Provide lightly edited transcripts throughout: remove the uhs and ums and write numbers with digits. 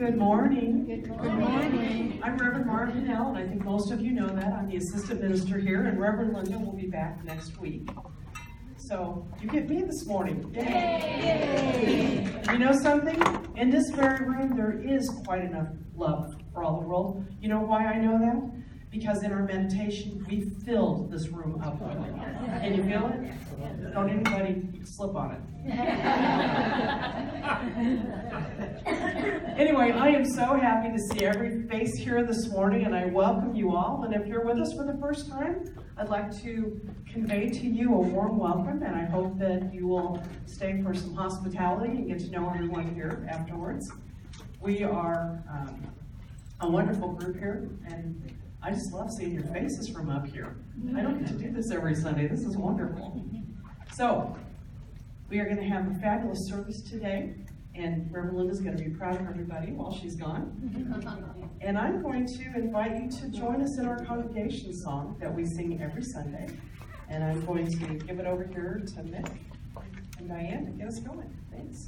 Good morning. Good morning. I'm Reverend Marvin Hill, and I think most of you know that. I'm the assistant minister here, and Reverend Linda will be back next week. So you get me this morning. Yay! You know something? In this very room, there is quite enough love for all the world. You know why I know that? Because in our meditation, we filled this room up with it. Can you feel it? Don't anybody slip on it. Anyway, I am so happy to see every face here this morning, and I welcome you all. And if you're with us for the first time, I'd like to convey to you a warm welcome, and I hope that you will stay for some hospitality and get to know everyone here afterwards. We are a wonderful group here, and I just love seeing your faces from up here. I don't get to do this every Sunday. This is wonderful. So, we are going to have a fabulous service today, and Reverend Linda's going to be proud of everybody while she's gone. And I'm going to invite you to join us in our congregation song that we sing every Sunday. And I'm going to give it over here to Mick and Diane to get us going. Thanks.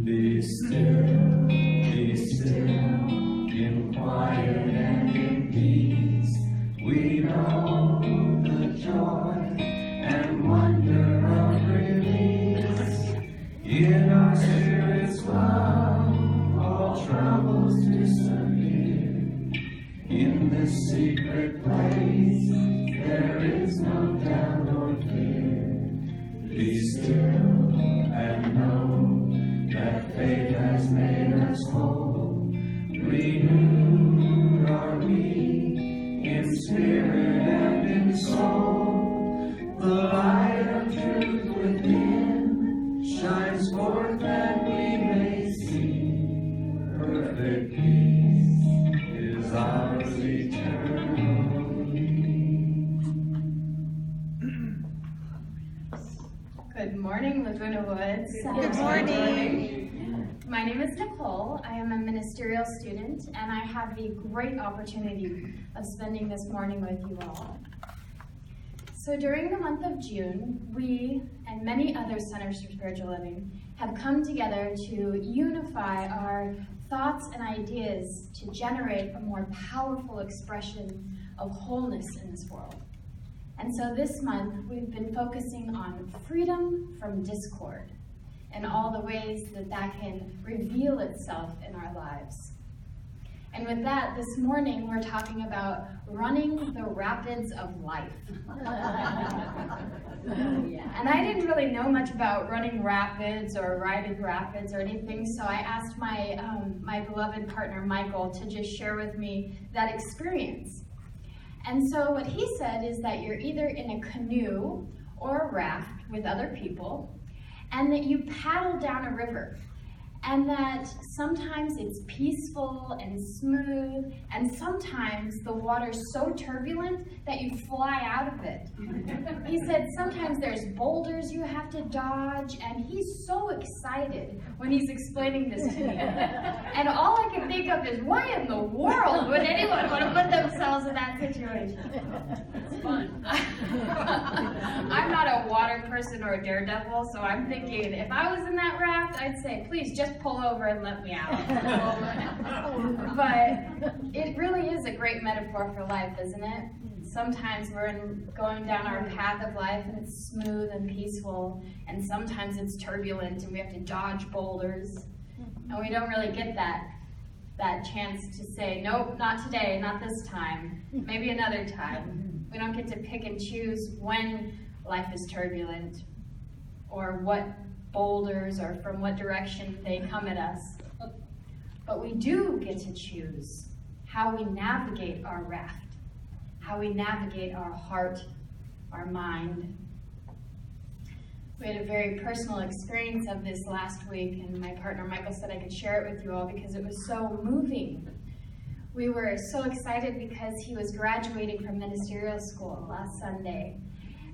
Be still, in quiet and in peace. We know the joy and wonder of release. In our spirits love, all troubles disappear. In this secret place, there is no doubt or fear. Be still and know that faith has made us whole. Renewed are we in spirit and in soul. The light of truth within shines forth that we may see. Perfect peace is ours eternally. Good morning, Laguna Woods. Good morning. My name is Nicole. I am a ministerial student, and I have the great opportunity of spending this morning with you all. So during the month of June, we and many other centers for spiritual living have come together to unify our thoughts and ideas to generate a more powerful expression of wholeness in this world. And so this month, we've been focusing on freedom from discord and all the ways that that can reveal itself in our lives. And with that, this morning, we're talking about running the rapids of life. And I didn't really know much about running rapids or riding rapids or anything, so I asked my beloved partner, Michael, to just share with me that experience. And so what he said is that you're either in a canoe or a raft with other people, and that you paddle down a river, and that sometimes it's peaceful and smooth, and sometimes the water's so turbulent that you fly out of it. He said sometimes there's boulders you have to dodge, and he's so excited when he's explaining this to me. And all I can think of is, why in the world would anyone want to put themselves in that situation? It's fun. I'm not a water person or a daredevil, so I'm thinking if I was in that raft, I'd say, please just pull over and let me out. But it really is a great metaphor for life, isn't it? Sometimes we're going down our path of life and it's smooth and peaceful, and sometimes it's turbulent and we have to dodge boulders, and we don't really get that chance to say, nope, not today, not this time, maybe another time. We don't get to pick and choose when life is turbulent or what boulders or from what direction they come at us. But we do get to choose how we navigate our raft, how we navigate our heart, our mind. We had a very personal experience of this last week, and my partner Michael said I could share it with you all because it was so moving. We were so excited because he was graduating from ministerial school last Sunday.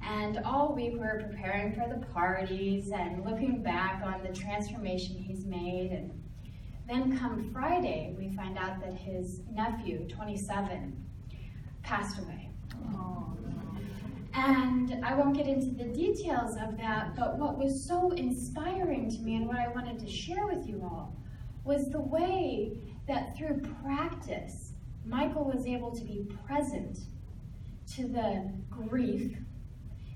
And all week we were preparing for the parties and looking back on the transformation he's made. And then come Friday, we find out that his nephew, 27, passed away. And I won't get into the details of that, but what was so inspiring to me and what I wanted to share with you all was the way that through practice, Michael was able to be present to the grief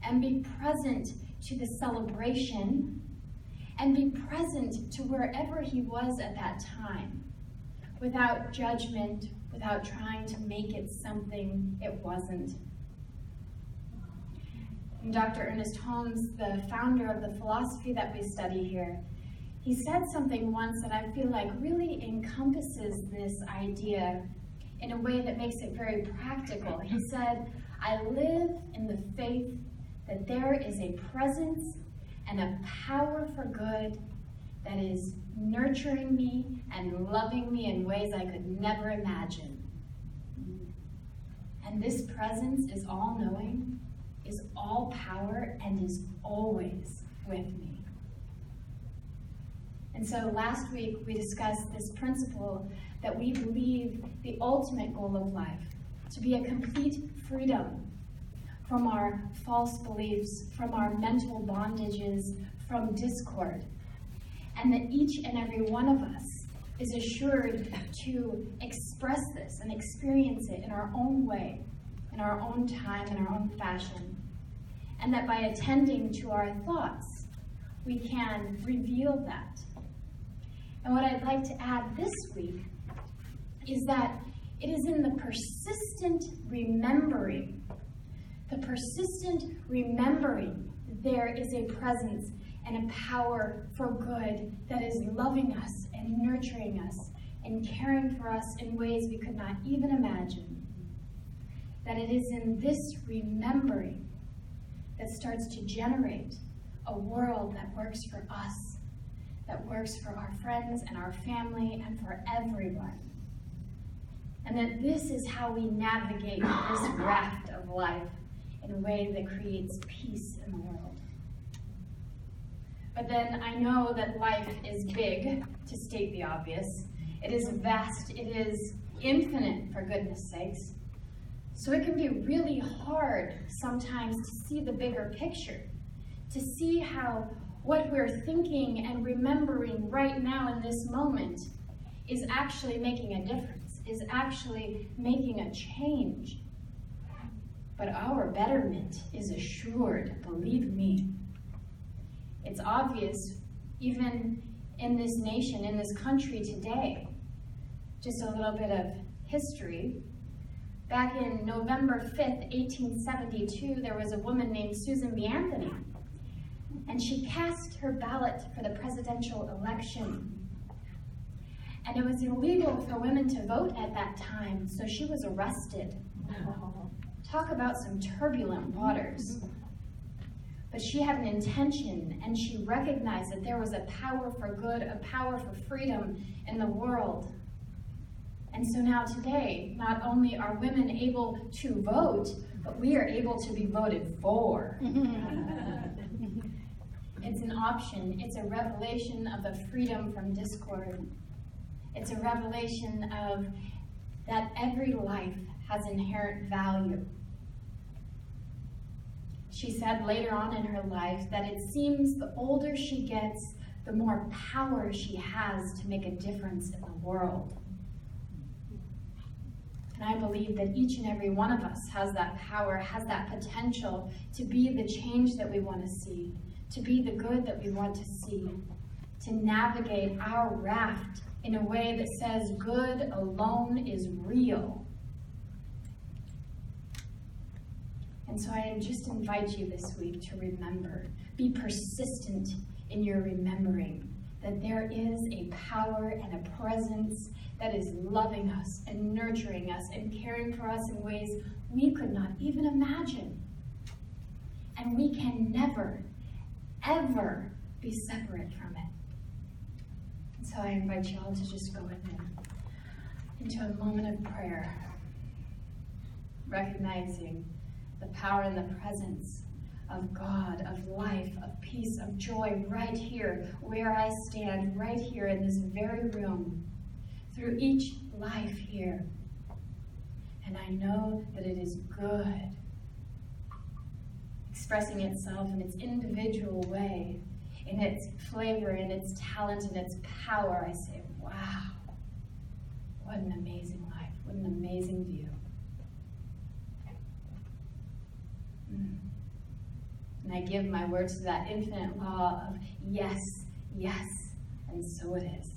and be present to the celebration and be present to wherever he was at that time without judgment, without trying to make it something it wasn't. And Dr. Ernest Holmes, the founder of the philosophy that we study here, he said something once that I feel like really encompasses this idea in a way that makes it very practical. He said, I live in the faith that there is a presence and a power for good that is nurturing me and loving me in ways I could never imagine. And this presence is all-knowing, is all power, and is always with me. And so last week we discussed this principle that we believe the ultimate goal of life to be a complete freedom from our false beliefs, from our mental bondages, from discord. And that each and every one of us is assured to express this and experience it in our own way, in our own time, in our own fashion. And that by attending to our thoughts, we can reveal that. And what I'd like to add this week is that it is in the persistent remembering there is a presence and a power for good that is loving us and nurturing us and caring for us in ways we could not even imagine. That it is in this remembering that starts to generate a world that works for us, that works for our friends and our family and for everyone. And that this is how we navigate this raft of life in a way that creates peace in the world. But then I know that life is big, to state the obvious. It is vast, it is infinite, for goodness sakes. So it can be really hard sometimes to see the bigger picture, to see how what we're thinking and remembering right now in this moment is actually making a difference, is actually making a change. But our betterment is assured, believe me. It's obvious, even in this nation, in this country today. Just a little bit of history. Back in November 5th, 1872, there was a woman named Susan B. Anthony, and she cast her ballot for the presidential election. And it was illegal for women to vote at that time, so she was arrested. Talk about some turbulent waters. But she had an intention, and she recognized that there was a power for good, a power for freedom in the world. And so now today, not only are women able to vote, but we are able to be voted for. It's an option. It's a revelation of the freedom from discord. It's a revelation of that every life has inherent value. She said later on in her life that it seems the older she gets, the more power she has to make a difference in the world. And I believe that each and every one of us has that power, has that potential to be the change that we want to see, to be the good that we want to see, to navigate our raft in a way that says good alone is real. And so I just invite you this week to remember, be persistent in your remembering that there is a power and a presence that is loving us and nurturing us and caring for us in ways we could not even imagine. And we can never, ever be separate from it. And so I invite you all to just go into a moment of prayer, recognizing the power and the presence of God, of life, of peace, of joy, right here, where I stand, right here in this very room, through each life here. and I know that it is good. Expressing itself in its individual way, in its flavor, in its talent, in its power, I say, wow, what an amazing life, what an amazing view. And I give my words to that infinite law of yes, yes, and so it is.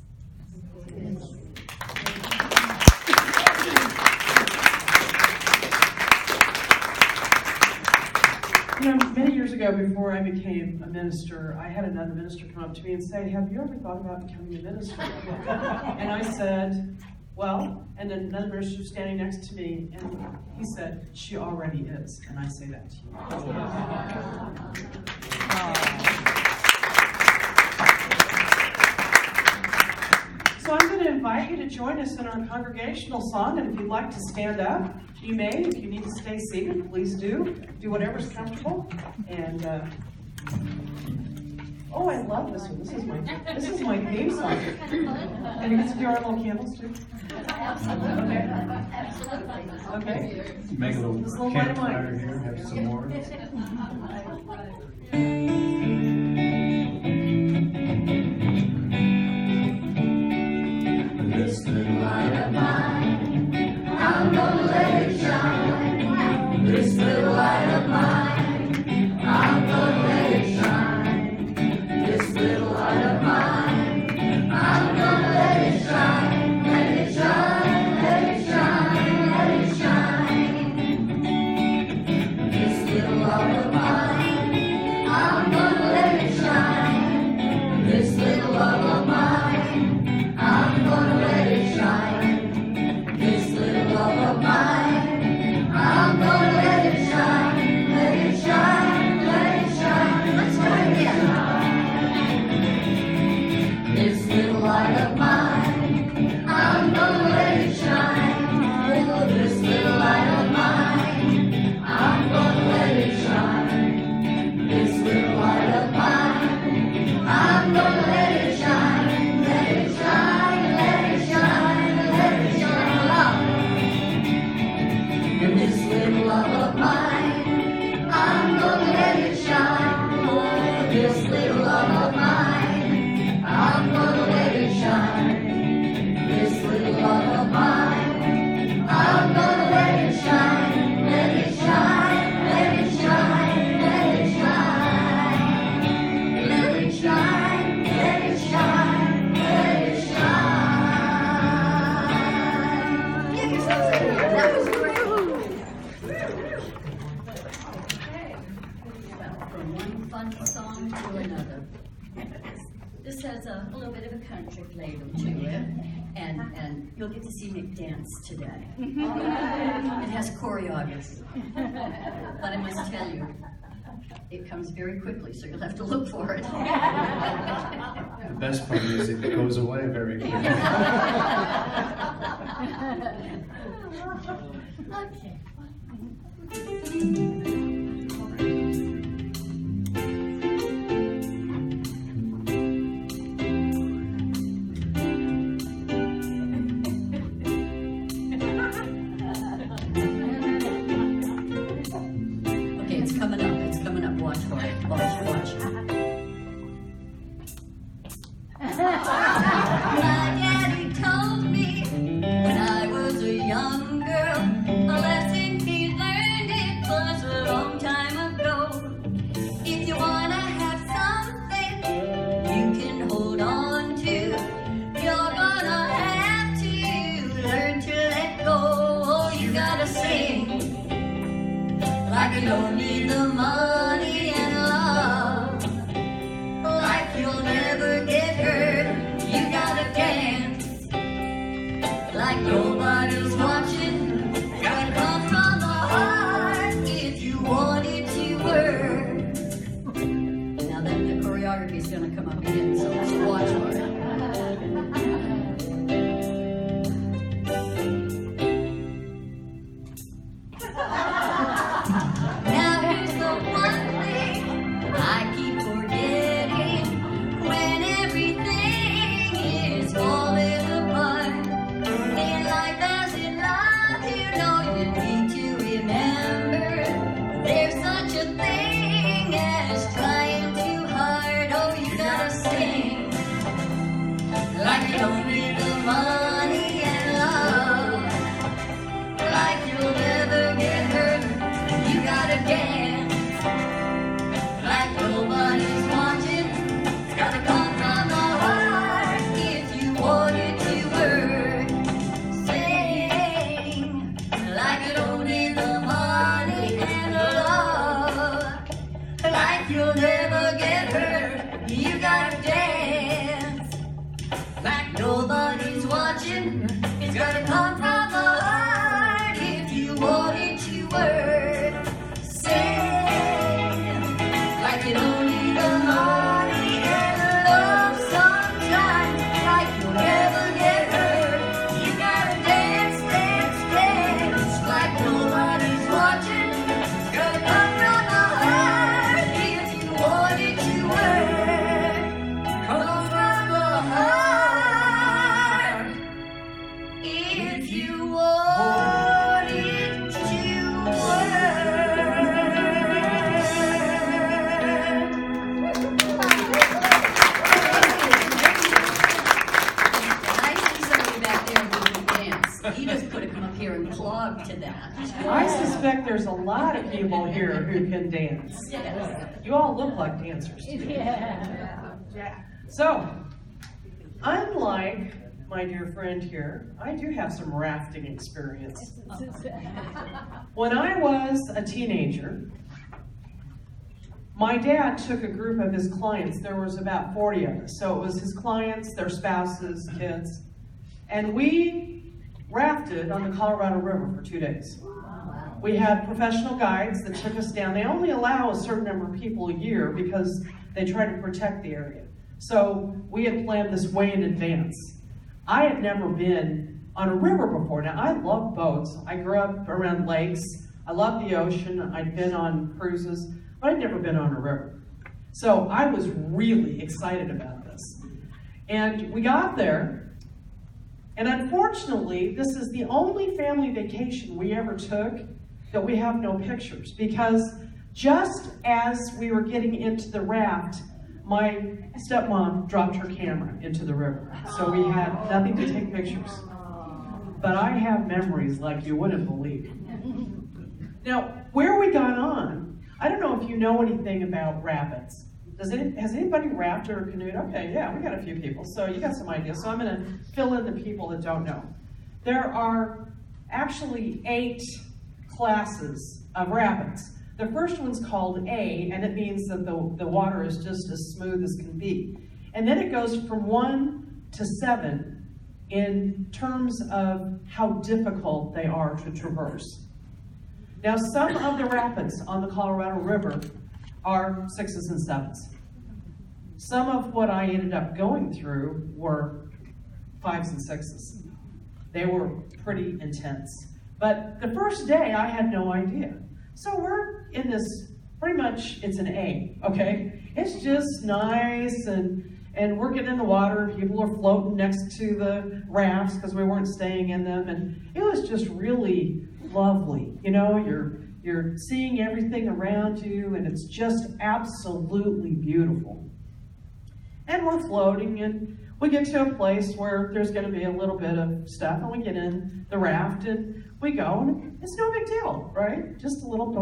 You know, many years ago, before I became a minister, I had another minister come up to me and say, have you ever thought about becoming a minister? And I said, well, and then another minister was standing next to me, and he said, she already is. And I say that to you. So I'm going to invite you to join us in our congregational song, and if you'd like to stand up, you may. If you need to stay seated, please do. Do whatever's comfortable. And oh, I love this one. This is my theme song. And you can see our little candles too. Okay. Make a This little light of campfire mine. here, have some more. This little light of mine, I'm gonna let it shine. This little light of mine, I'm gonna let it shine. This little light of mine, I'm gonna let it shine. Let it shine, let it shine, let it shine. This little light of mine, I'm gonna let it shine. This little love of mine, I'm gonna let it shine. This little love of mine, I'm gonna let it shine. Let it shine, let it shine. Let's try it again. This little light of mine, I'm gonna let it shine. Oh, this little light of mine, I'm gonna let it shine. This little light of mine, I'm gonna let it shine. Let it shine, let it shine, let it shine. And this little love of mine, I'm gonna let it shine. Oh, this little love of mine, I'm gonna let it shine. This little love of mine, I'm gonna let it shine. Let it shine, let it shine, let it shine. Let it shine, let it shine, let it shine. Give yourselves a hand. That was great. From one fun song to another. This has a little bit of a country flavor to it, and you'll get to see Nick dance today. It has choreography, but I must tell you, it comes very quickly, so you'll have to look for it. The best part is it goes away very quickly. Okay. Okay, it's coming up. It's coming up. Watch, watch, watch, watch. My daddy told me when I was a young girl, a lesson he learned, it was a long time ago. If you wanna have something you can hold on to, you're gonna have to learn to let go. Oh, you gotta sing like you don't need the money and love, like you'll never get hurt. You gotta dance like nobody's watching. Gotta come from the heart if you want it to work. Now then the choreography's gonna come up again, so watch for it. Now here's the one thing I keep forgetting when everything is falling apart. In life as in life, you know you expect there's a lot of people here who can dance. You all look like dancers to me. So, unlike my dear friend here, I do have some rafting experience. When I was a teenager, my dad took a group of his clients. There was about 40 of us. So it was his clients, their spouses, kids, and we rafted on the Colorado River for 2 days. We had professional guides that took us down. They only allow a certain number of people a year because they try to protect the area. So we had planned this way in advance. I had never been on a river before. Now, I love boats. I grew up around lakes. I love the ocean. I'd been on cruises, but I'd never been on a river. So I was really excited about this. And we got there, and unfortunately, this is the only family vacation we ever took that we have no pictures, because just as we were getting into the raft, my stepmom dropped her camera into the river. So we had nothing to take pictures. But I have memories like you wouldn't believe. Now, where we got on, I don't know if you know anything about rapids. Has anybody rafted or canoed? Okay, yeah, we got a few people. So you got some ideas. So I'm going to fill in the people that don't know. There are actually 8 classes of rapids. The first one's called A, and it means that the water is just as smooth as can be. And then it goes from 1 to 7 in terms of how difficult they are to traverse. Now, some of the rapids on the Colorado River are 6s and 7s. Some of what I ended up going through were 5s and 6s. They were pretty intense. But the first day, I had no idea. So we're in this, pretty much, it's an A, okay? It's just nice, and we're getting in the water. People are floating next to the rafts because we weren't staying in them, and it was just really lovely. You know, you're seeing everything around you, and it's just absolutely beautiful. And we're floating, and we get to a place where there's going to be a little bit of stuff, and we get in the raft, and we go, and it's no big deal, right? Just a little,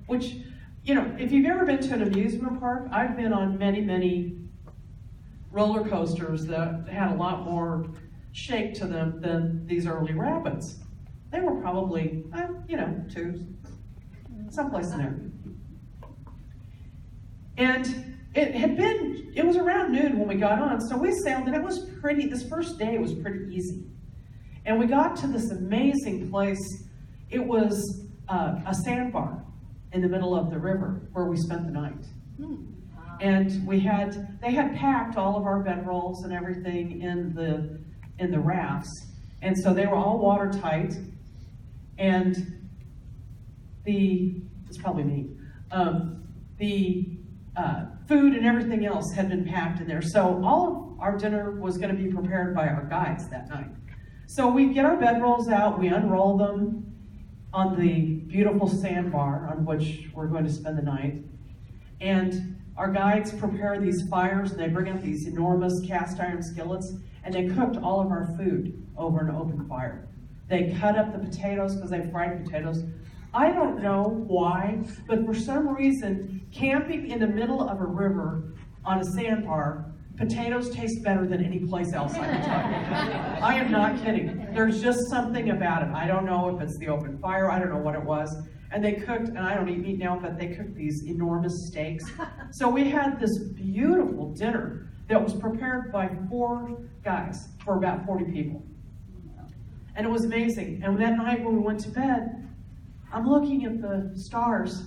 which, you know, if you've ever been to an amusement park, I've been on many, many roller coasters that had a lot more shake to them than these early rapids. They were probably, you know, 2, someplace in there. And it was around noon when we got on, so we sailed, and it was pretty, this first day was pretty easy. And we got to this amazing place. It was a sandbar in the middle of the river where we spent the night. And they had packed all of our bedrolls and everything in the rafts. And so they were all watertight. And it's probably me, the food and everything else had been packed in there. So all of our dinner was going to be prepared by our guides that night. So we get our bedrolls out, we unroll them on the beautiful sandbar on which we're going to spend the night. And our guides prepare these fires, and they bring out these enormous cast iron skillets, and they cooked all of our food over an open fire. They cut up the potatoes because they fried potatoes. I don't know why, but for some reason, camping in the middle of a river on a sandbar, potatoes taste better than any place else I can tell you. I am not kidding. There's just something about it. I don't know if it's the open fire. I don't know what it was. And they cooked, and I don't eat meat now, but they cooked these enormous steaks. So we had this beautiful dinner that was prepared by 4 guys for about 40 people. And it was amazing. And that night when we went to bed, I'm looking at the stars,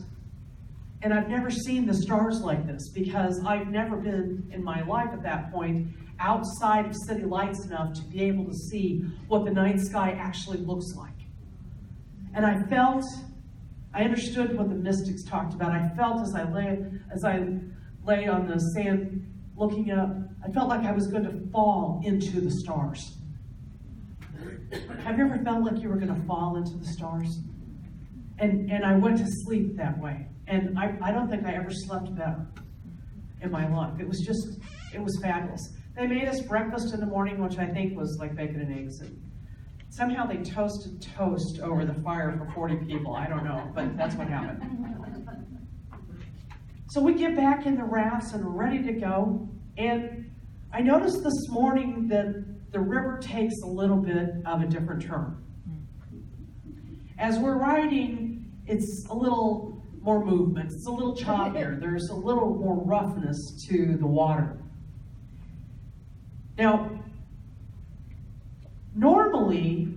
and I've never seen the stars like this because I've never been in my life at that point outside of city lights enough to be able to see what the night sky actually looks like. And I understood what the mystics talked about. I felt as I lay on the sand looking up, I felt like I was going to fall into the stars. Have you ever felt like you were going to fall into the stars? And I went to sleep that way. And I don't think I ever slept better in my life. It was fabulous. They made us breakfast in the morning, which I think was like bacon and eggs and somehow they toasted toast over the fire for 40 people. I don't know, but that's what happened. So we get back in the rafts and we're ready to go. And I noticed this morning that the river takes a little bit of a different turn. As we're riding, it's a little more movement. It's a little choppier. There's a little more roughness to the water. Now, normally,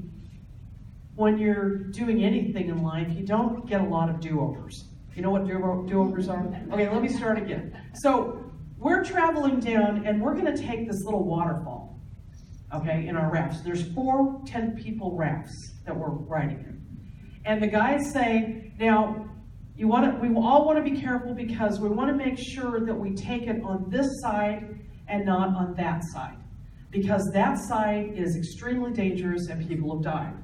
when you're doing anything in life, you don't get a lot of do-overs. You know what do-overs are? Okay, let me start again. So, we're traveling down, and we're going to take this little waterfall, okay, in our rafts. There's 4 10-people rafts that we're riding in. And the guys say, now, we all want to be careful because we want to make sure that we take it on this side and not on that side. Because that side is extremely dangerous and people have died.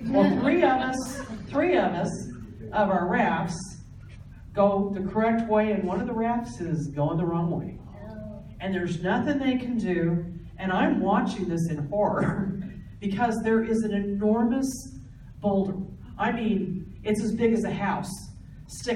Well, three of us of our rafts go the correct way, and one of the rafts is going the wrong way. And there's nothing they can do, and I'm watching this in horror because there is an enormous boulder. I mean, it's as big as a house sticking